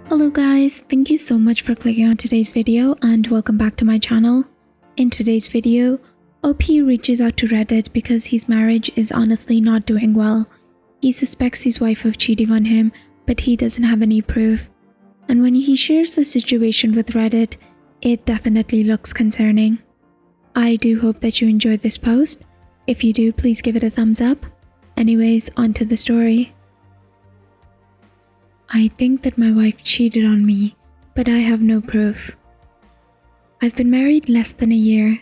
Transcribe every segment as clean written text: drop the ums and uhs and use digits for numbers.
Hello guys, thank you so much for clicking on today's video and welcome back to my channel. In today's video, OP reaches out to Reddit because his marriage is honestly not doing well. He suspects his wife of cheating on him, but he doesn't have any proof. And when he shares the situation with Reddit, it definitely looks concerning. I do hope that you enjoyed this post. If you do, please give it a thumbs up. Anyways, on to the story. I think that my wife cheated on me, but I have no proof. I've been married less than a year.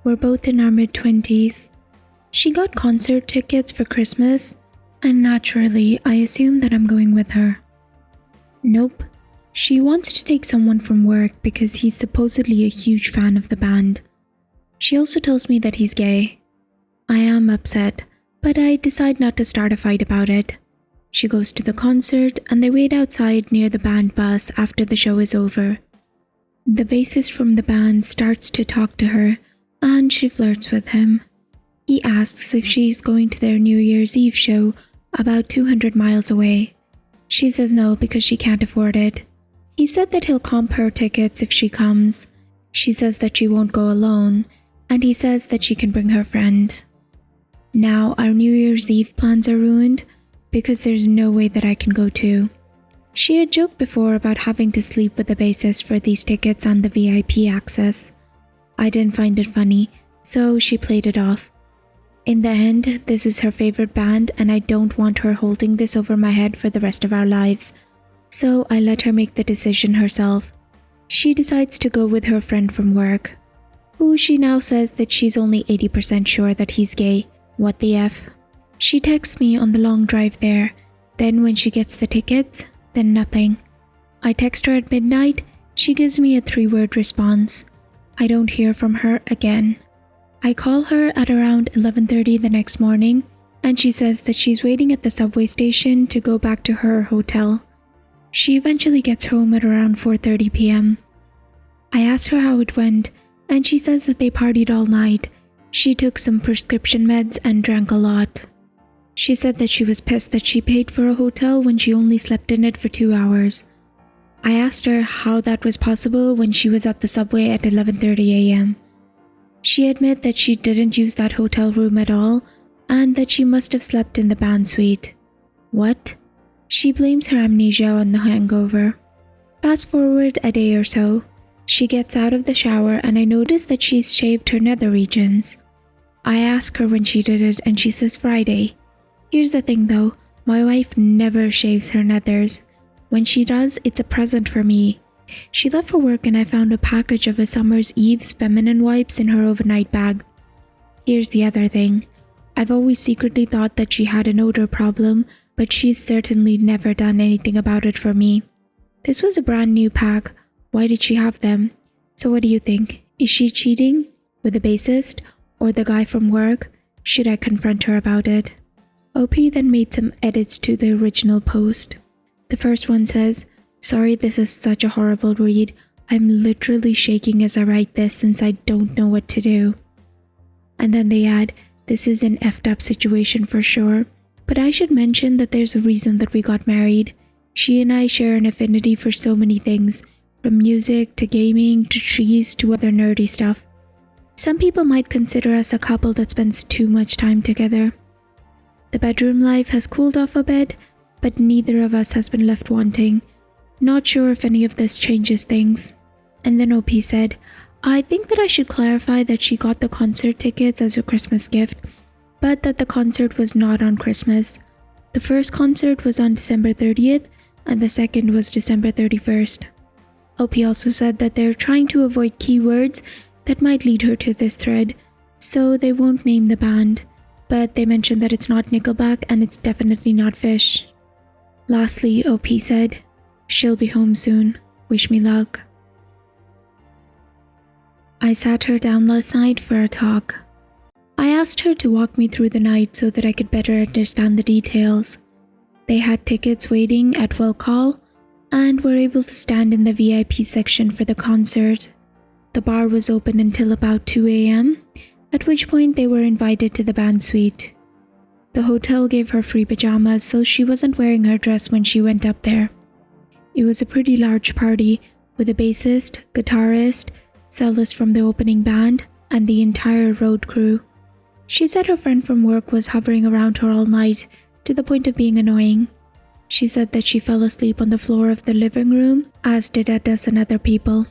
We're both in our mid-20s. She got concert tickets for Christmas, and naturally, I assume that I'm going with her. Nope. She wants to take someone from work because he's supposedly a huge fan of the band. She also tells me that he's gay. I am upset, but I decide not to start a fight about it. She goes to the concert and they wait outside near the band bus after the show is over. The bassist from the band starts to talk to her and she flirts with him. He asks if she's going to their New Year's Eve show about 200 miles away. She says no because she can't afford it. He said that he'll comp her tickets if she comes. She says that she won't go alone and he says that she can bring her friend. Now our New Year's Eve plans are ruined because there's no way that I can go too. She had joked before about having to sleep with the bassist for these tickets and the VIP access. I didn't find it funny, so she played it off. In the end, this is her favorite band and I don't want her holding this over my head for the rest of our lives, so I let her make the decision herself. She decides to go with her friend from work, who she now says that she's only 80% sure that he's gay. What the F? She texts me on the long drive there, then when she gets the tickets, then nothing. I text her at midnight, she gives me a 3-word response. I don't hear from her again. I call her at around 11:30 the next morning, and she says that she's waiting at the subway station to go back to her hotel. She eventually gets home at around 4:30 p.m. I ask her how it went, and she says that they partied all night. She took some prescription meds and drank a lot. She said that she was pissed that she paid for a hotel when she only slept in it for 2 hours. I asked her how that was possible when she was at the subway at 11:30 a.m. She admitted that she didn't use that hotel room at all and that she must have slept in the band suite. What? She blames her amnesia on the hangover. Fast forward a day or so. She gets out of the shower and I notice that she's shaved her nether regions. I ask her when she did it and she says Friday. Here's the thing though, my wife never shaves her nethers. When she does, it's a present for me. She left for work and I found a package of a Summer's Eve's feminine wipes in her overnight bag. Here's the other thing. I've always secretly thought that she had an odor problem, but she's certainly never done anything about it for me. This was a brand new pack. Why did she have them? So what do you think? Is she cheating with the bassist or the guy from work? Should I confront her about it? OP then made some edits to the original post. The first one says, "Sorry, this is such a horrible read. I'm literally shaking as I write this since I don't know what to do." And then they add, "This is an effed up situation for sure, but I should mention that there's a reason that we got married. She and I share an affinity for so many things, from music to gaming to trees to other nerdy stuff. Some people might consider us a couple that spends too much time together. The bedroom life has cooled off a bit, but neither of us has been left wanting. Not sure if any of this changes things." And then OP said, "I think that I should clarify that she got the concert tickets as a Christmas gift, but that the concert was not on Christmas. The first concert was on December 30th and the second was December 31st. OP also said that they're trying to avoid keywords that might lead her to this thread, so they won't name the band. But they mentioned that it's not Nickelback and it's definitely not Fish." Lastly, OP said, "She'll be home soon. Wish me luck." I sat her down last night for a talk. I asked her to walk me through the night so that I could better understand the details. They had tickets waiting at Will Call and were able to stand in the VIP section for the concert. The bar was open until about 2 a.m., at which point they were invited to the band suite. The hotel gave her free pajamas, so she wasn't wearing her dress when she went up there. It was a pretty large party with a bassist, guitarist, cellist from the opening band, and the entire road crew. She said her friend from work was hovering around her all night to the point of being annoying. She said that she fell asleep on the floor of the living room, as did a dozen other people.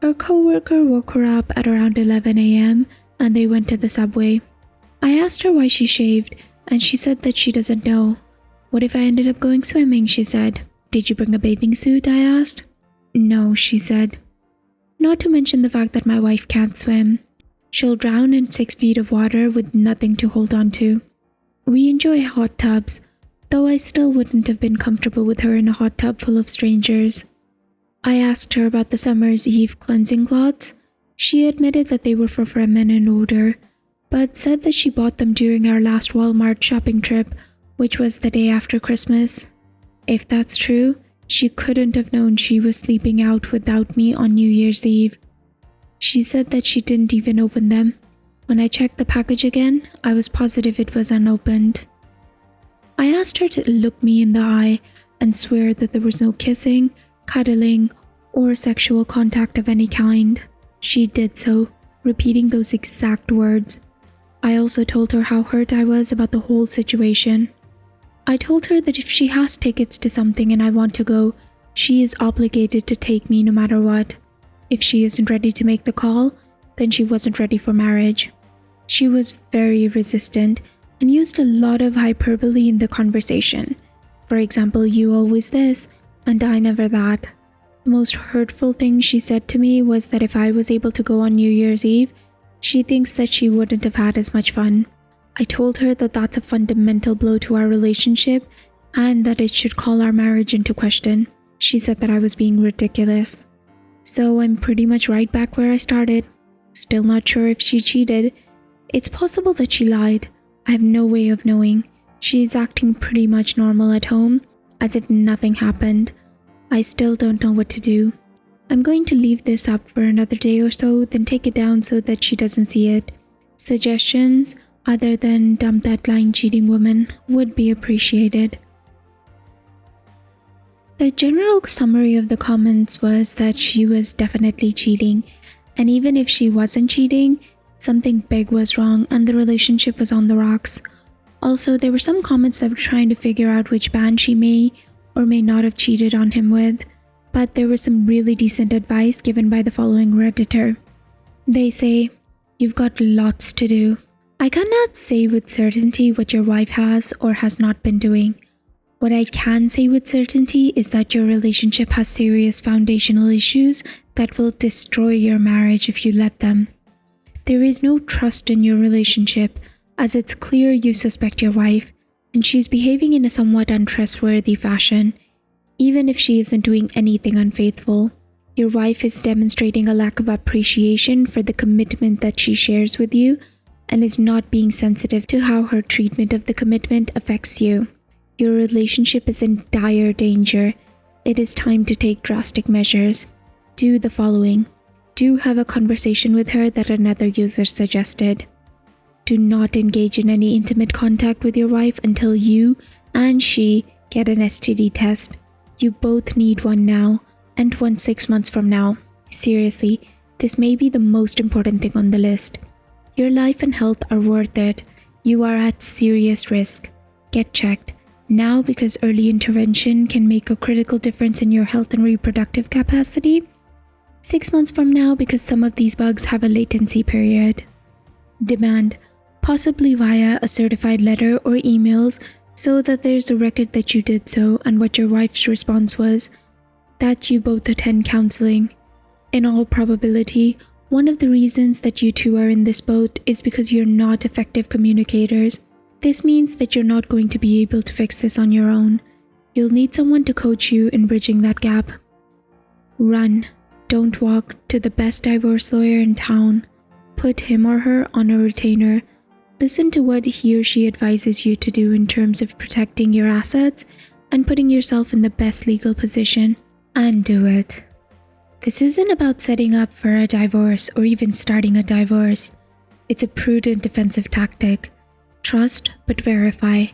Her co-worker woke her up at around 11 a.m. and they went to the subway. I asked her why she shaved, and she said that she doesn't know. What if I ended up going swimming, she said. Did you bring a bathing suit, I asked. No, she said. Not to mention the fact that my wife can't swim. She'll drown in 6 feet of water with nothing to hold on to. We enjoy hot tubs, though I still wouldn't have been comfortable with her in a hot tub full of strangers. I asked her about the summer's Eve cleansing cloths. She admitted that they were for feminine odor, but said that she bought them during our last Walmart shopping trip, which was the day after Christmas. If that's true, she couldn't have known she was sleeping out without me on New Year's Eve. She said that she didn't even open them. When I checked the package again, I was positive it was unopened. I asked her to look me in the eye and swear that there was no kissing, cuddling, or sexual contact of any kind. She did so, repeating those exact words. I also told her how hurt I was about the whole situation. I told her that if she has tickets to something and I want to go, she is obligated to take me no matter what. If she isn't ready to make the call, then she wasn't ready for marriage. She was very resistant and used a lot of hyperbole in the conversation. For example, you always this, and I never that. The most hurtful thing she said to me was that if I was able to go on New Year's Eve, she thinks that she wouldn't have had as much fun. I told her that that's a fundamental blow to our relationship and that it should call our marriage into question. She said that I was being ridiculous. So I'm pretty much right back where I started. Still not sure if she cheated. It's possible that she lied. I have no way of knowing. She is acting pretty much normal at home, as if nothing happened. I still don't know what to do. I'm going to leave this up for another day or so, then take it down so that she doesn't see it. Suggestions, other than dump that lying cheating woman, would be appreciated. The general summary of the comments was that she was definitely cheating, and even if she wasn't cheating, something big was wrong and the relationship was on the rocks. Also, there were some comments that were trying to figure out which band she may or may not have cheated on him with, but there was some really decent advice given by the following Redditor. They say, "You've got lots to do. I cannot say with certainty what your wife has or has not been doing. What I can say with certainty is that your relationship has serious foundational issues that will destroy your marriage if you let them. There is no trust in your relationship, as it's clear you suspect your wife, and she's behaving in a somewhat untrustworthy fashion, even if she isn't doing anything unfaithful. Your wife is demonstrating a lack of appreciation for the commitment that she shares with you, and is not being sensitive to how her treatment of the commitment affects you. Your relationship is in dire danger. It is time to take drastic measures. Do the following. Do have a conversation with her that another user suggested. Do not engage in any intimate contact with your wife until you and she get an STD test. You both need one now, and one 6 months from now. Seriously, this may be the most important thing on the list. Your life and health are worth it. You are at serious risk. Get checked now, because early intervention can make a critical difference in your health and reproductive capacity. 6 months from now, because some of these bugs have a latency period. Demand, possibly via a certified letter or emails, so that there's a record that you did so and what your wife's response was, that you both attend counseling. In all probability, one of the reasons that you two are in this boat is because you're not effective communicators. This means that you're not going to be able to fix this on your own. You'll need someone to coach you in bridging that gap. Run. Don't walk to the best divorce lawyer in town. Put him or her on a retainer. Listen to what he or she advises you to do in terms of protecting your assets and putting yourself in the best legal position. And do it. This isn't about setting up for a divorce or even starting a divorce. It's a prudent defensive tactic. Trust but verify.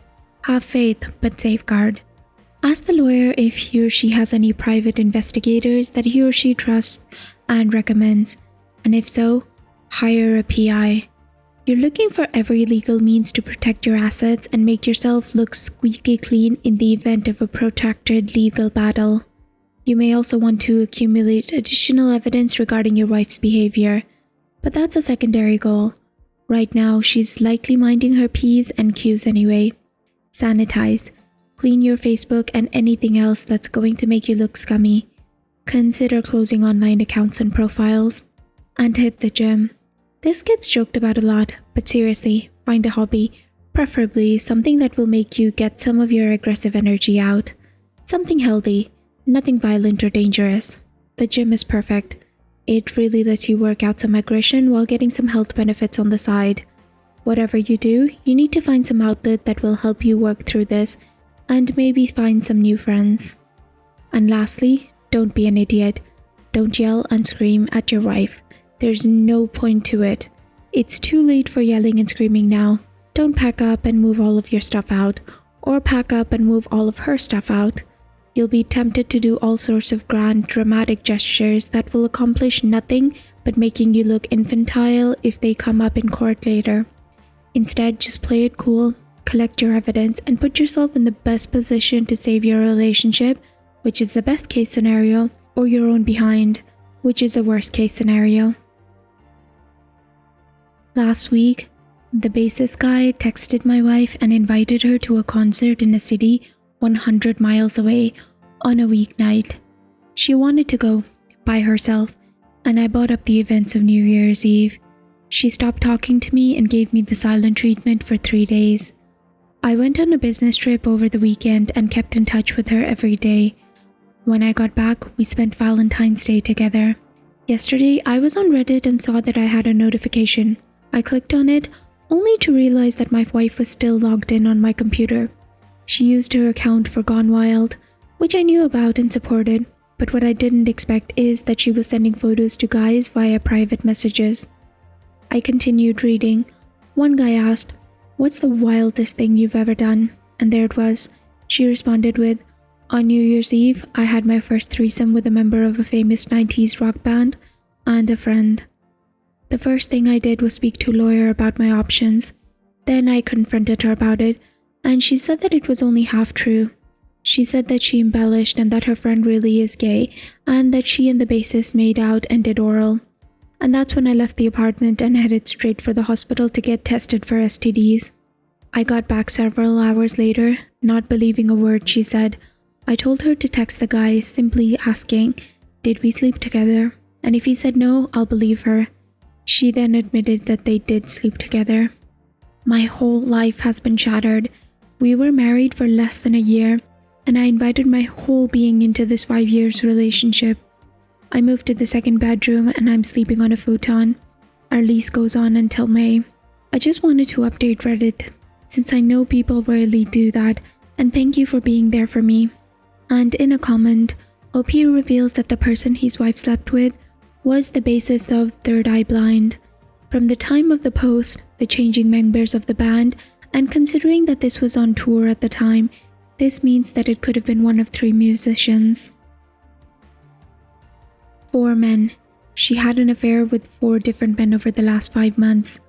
Have faith but safeguard. Ask the lawyer if he or she has any private investigators that he or she trusts and recommends, and if so, hire a PI. You're looking for every legal means to protect your assets and make yourself look squeaky clean in the event of a protracted legal battle. You may also want to accumulate additional evidence regarding your wife's behavior, but that's a secondary goal. Right now, she's likely minding her P's and Q's anyway. Sanitize. Clean your Facebook and anything else that's going to make you look scummy. Consider closing online accounts and profiles. And hit the gym. This gets joked about a lot, but seriously, find a hobby, preferably something that will make you get some of your aggressive energy out. Something healthy, nothing violent or dangerous. The gym is perfect. It really lets you work out some aggression while getting some health benefits on the side. Whatever you do, you need to find some outlet that will help you work through this and maybe find some new friends. And lastly, don't be an idiot. Don't yell and scream at your wife. There's no point to it. It's too late for yelling and screaming now. Don't pack up and move all of your stuff out, or pack up and move all of her stuff out. You'll be tempted to do all sorts of grand, dramatic gestures that will accomplish nothing but making you look infantile if they come up in court later. Instead, just play it cool, collect your evidence, and put yourself in the best position to save your relationship, which is the best case scenario, or your own behind, which is a worst case scenario. Last week, the bassist guy texted my wife and invited her to a concert in a city 100 miles away on a weeknight. She wanted to go by herself, and I bought up the events of New Year's Eve. She stopped talking to me and gave me the silent treatment for 3 days. I went on a business trip over the weekend and kept in touch with her every day. When I got back, we spent Valentine's Day together. Yesterday, I was on Reddit and saw that I had a notification. I clicked on it, only to realize that my wife was still logged in on my computer. She used her account for Gone Wild, which I knew about and supported, but what I didn't expect is that she was sending photos to guys via private messages. I continued reading. One guy asked, "What's the wildest thing you've ever done?" And there it was. She responded with, "On New Year's Eve, I had my first threesome with a member of a famous 90s rock band and a friend. The first thing I did was speak to a lawyer about my options. Then I confronted her about it, and she said that it was only half true. She said that she embellished and that her friend really is gay, and that she and the bassist made out and did oral. And that's when I left the apartment and headed straight for the hospital to get tested for STDs. I got back several hours later, not believing a word she said. I told her to text the guy, simply asking, 'Did we sleep together?' And if he said no, I'll believe her. She then admitted that they did sleep together. My whole life has been shattered. We were married for less than a year, and I invited my whole being into this 5 years relationship. I moved to the second bedroom and I'm sleeping on a futon. Our lease goes on until May. I just wanted to update Reddit, since I know people rarely do that, and thank you for being there for me." And in a comment, OP reveals that the person his wife slept with was the bassist of Third Eye Blind. From the time of the post, the changing members of the band, and considering that this was on tour at the time, this means that it could have been one of 3 musicians. 4 men. She had an affair with 4 different men over the last 5 months.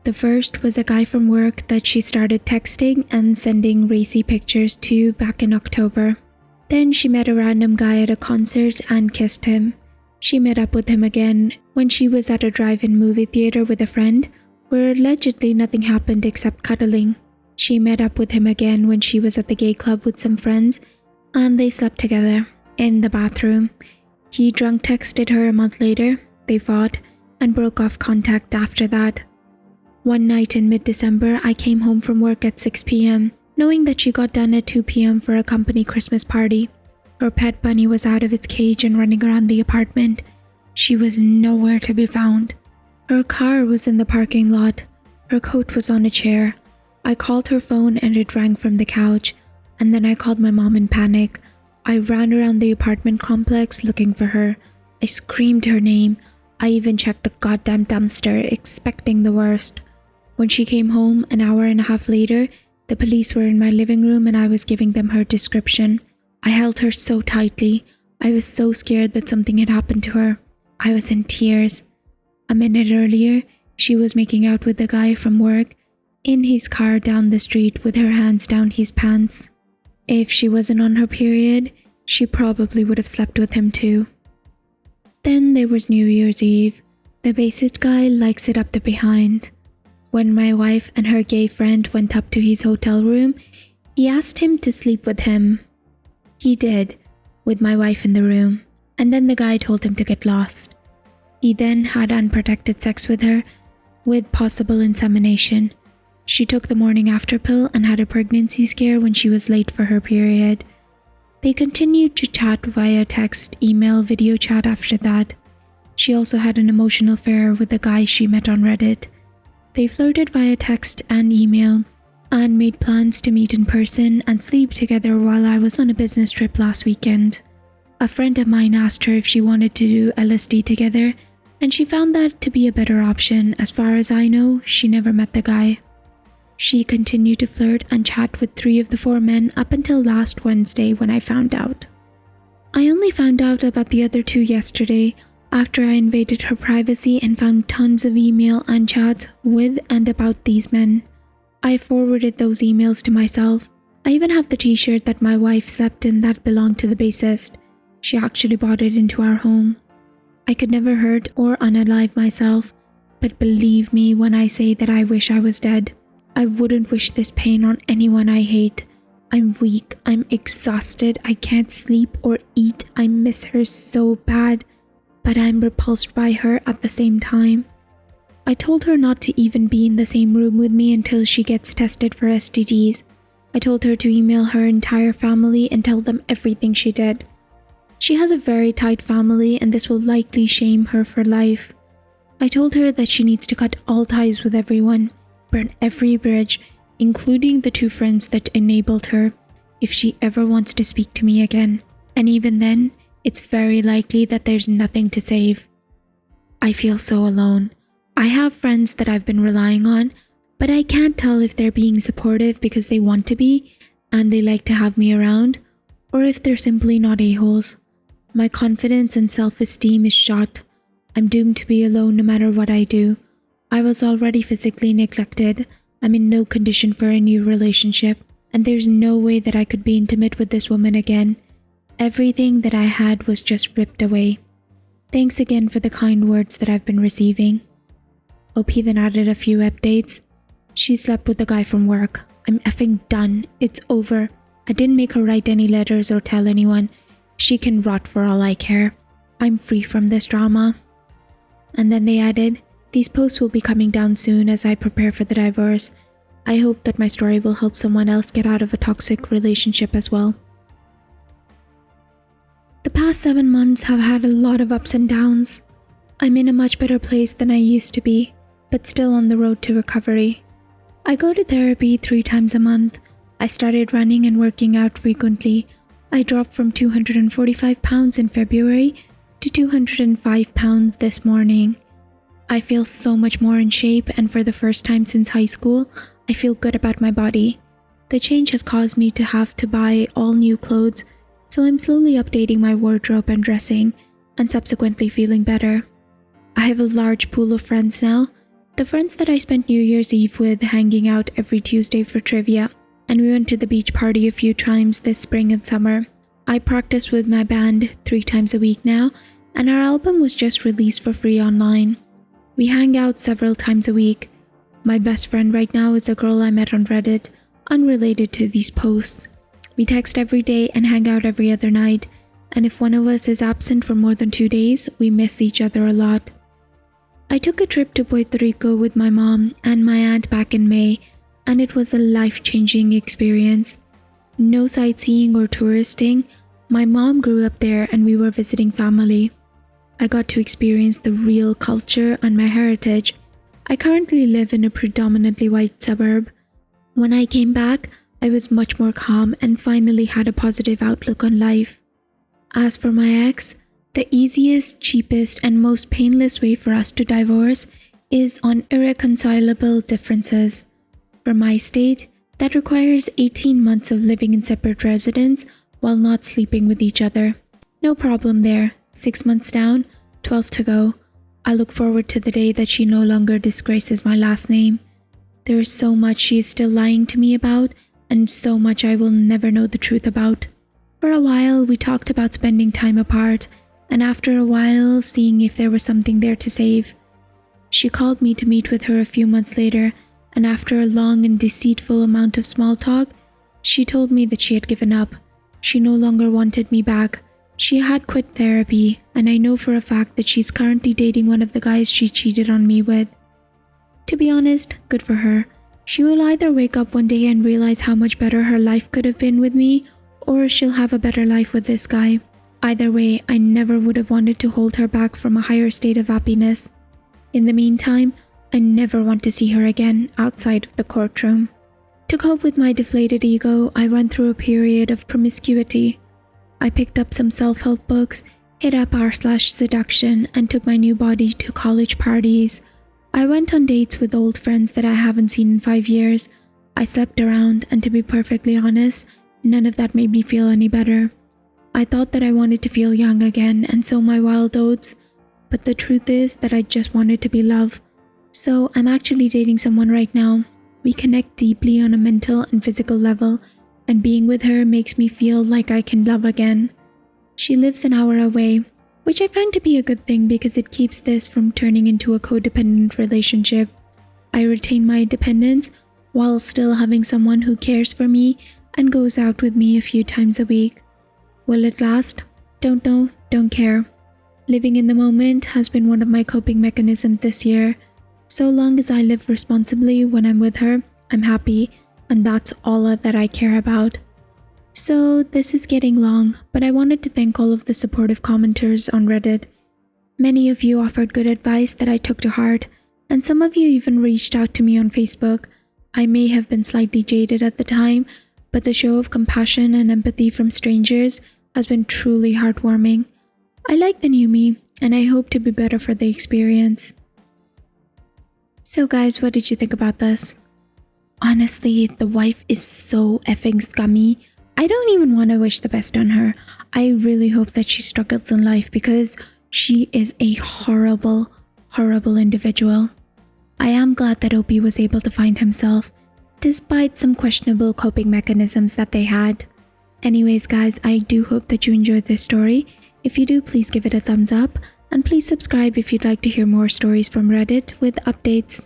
The first was a guy from work that she started texting and sending racy pictures to back in October. Then she met a random guy at a concert and kissed him. She met up with him again when she was at a drive-in movie theater with a friend, where allegedly nothing happened except cuddling. She met up with him again when she was at the gay club with some friends, and they slept together in the bathroom. He drunk texted her a month later, they fought, and broke off contact after that. One night in mid-December, I came home from work at 6 p.m., knowing that she got done at 2 p.m. for a company Christmas party. Her pet bunny was out of its cage and running around the apartment. She was nowhere to be found. Her car was in the parking lot. Her coat was on a chair. I called her phone and it rang from the couch, and then I called my mom in panic. I ran around the apartment complex looking for her. I screamed her name. I even checked the goddamn dumpster, expecting the worst. When she came home an hour and a half later, The police were in my living room and I was giving them her description. I held her so tightly. I was so scared that something had happened to her. I was in tears. A minute earlier, she was making out with the guy from work in his car down the street with her hands down his pants. If she wasn't on her period, she probably would have slept with him too. Then there was New Year's Eve. The bassist guy likes it up the behind. When my wife and her gay friend went up to his hotel room, he asked him to sleep with him. He did, with my wife in the room, and then the guy told him to get lost. He then had unprotected sex with her, with possible insemination. She took the morning after pill and had a pregnancy scare when she was late for her period. They continued to chat via text, email, video chat after that. She also had an emotional affair with a guy she met on Reddit. They flirted via text and email, and made plans to meet in person and sleep together while I was on a business trip last weekend. A friend of mine asked her if she wanted to do LSD together, and she found that to be a better option. As far as I know, she never met the guy. She continued to flirt and chat with 3 of the 4 men up until last Wednesday when I found out. I only found out about the other 2 yesterday after I invaded her privacy and found tons of email and chats with and about these men. I forwarded those emails to myself. I even have the t-shirt that my wife slept in that belonged to the bassist. She actually brought it into our home. I could never hurt or unalive myself, but believe me when I say that I wish I was dead. I wouldn't wish this pain on anyone I hate. I'm weak, I'm exhausted, I can't sleep or eat, I miss her so bad, but I'm repulsed by her at the same time. I told her not to even be in the same room with me until she gets tested for STDs. I told her to email her entire family and tell them everything she did. She has a very tight family and this will likely shame her for life. I told her that she needs to cut all ties with everyone, burn every bridge, including the 2 friends that enabled her, if she ever wants to speak to me again. And even then, it's very likely that there's nothing to save. I feel so alone. I have friends that I've been relying on, but I can't tell if they're being supportive because they want to be and they like to have me around, or if they're simply not a-holes. My confidence and self-esteem is shot. I'm doomed to be alone no matter what I do. I was already physically neglected. I'm in no condition for a new relationship, and there's no way that I could be intimate with this woman again. Everything that I had was just ripped away. Thanks again for the kind words that I've been receiving. OP then added a few updates. She slept with the guy from work. I'm effing done. It's over. I didn't make her write any letters or tell anyone. She can rot for all I care. I'm free from this drama. And then they added, these posts will be coming down soon as I prepare for the divorce. I hope that my story will help someone else get out of a toxic relationship as well. The past 7 months have had a lot of ups and downs. I'm in a much better place than I used to be, but still on the road to recovery. I go to therapy 3 times a month. I started running and working out frequently. I dropped from 245 pounds in February to 205 pounds this morning. I feel so much more in shape, and for the first time since high school, I feel good about my body. The change has caused me to have to buy all new clothes, so I'm slowly updating my wardrobe and dressing, and subsequently feeling better. I have a large pool of friends now, the friends that I spent New Year's Eve with hanging out every Tuesday for trivia, and we went to the beach party a few times this spring and summer. I practice with my band 3 times a week now, and our album was just released for free online. We hang out several times a week. My best friend right now is a girl I met on Reddit, unrelated to these posts. We text every day and hang out every other night, and if one of us is absent for more than 2 days, we miss each other a lot. I took a trip to Puerto Rico with my mom and my aunt back in May, and it was a life-changing experience. No sightseeing or touristing. My mom grew up there and we were visiting family. I got to experience the real culture and my heritage. I currently live in a predominantly white suburb. When I came back, I was much more calm and finally had a positive outlook on life. As for my ex, the easiest, cheapest, and most painless way for us to divorce is on irreconcilable differences. For my state, That requires 18 months of living in separate residence while not sleeping with each other. No problem there. 6 months down, 12 to go. I look forward to the day that she no longer disgraces my last name. There is so much she is still lying to me about, and so much I will never know the truth about. For a while, we talked about spending time apart, and after a while, seeing if there was something there to save. She called me to meet with her a few months later, and after a long and deceitful amount of small talk, she told me that she had given up. She no longer wanted me back. She had quit therapy, and I know for a fact that she's currently dating one of the guys she cheated on me with. To be honest, good for her. She will either wake up one day and realize how much better her life could have been with me, or she'll have a better life with this guy. Either way, I never would have wanted to hold her back from a higher state of happiness. In the meantime, I never want to see her again outside of the courtroom. To cope with my deflated ego, I went through a period of promiscuity. I picked up some self-help books, hit up r/seduction, and took my new body to college parties. I went on dates with old friends that I haven't seen in 5 years. I slept around, and to be perfectly honest, none of that made me feel any better. I thought that I wanted to feel young again and sow my wild oats, but the truth is that I just wanted to be loved. So I'm actually dating someone right now. We connect deeply on a mental and physical level, and being with her makes me feel like I can love again. She lives an hour away, which I find to be a good thing because it keeps this from turning into a codependent relationship. I retain my independence while still having someone who cares for me and goes out with me a few times a week. Will it last? Don't know, don't care. Living in the moment has been one of my coping mechanisms this year. So long as I live responsibly when I'm with her, I'm happy, and that's all that I care about. So this is getting long, but I wanted to thank all of the supportive commenters on Reddit. Many of you offered good advice that I took to heart, and some of you even reached out to me on Facebook. I may have been slightly jaded at the time, but the show of compassion and empathy from strangers has been truly heartwarming. I like the new me, and I hope to be better for the experience. So guys, what did you think about this? Honestly, the wife is so effing scummy. I don't even want to wish the best on her. I really hope that she struggles in life because she is a horrible, horrible individual. I am glad that Opie was able to find himself, despite some questionable coping mechanisms that they had. Anyways guys, I do hope that you enjoyed this story. If you do, please give it a thumbs up, and please subscribe if you'd like to hear more stories from Reddit with updates.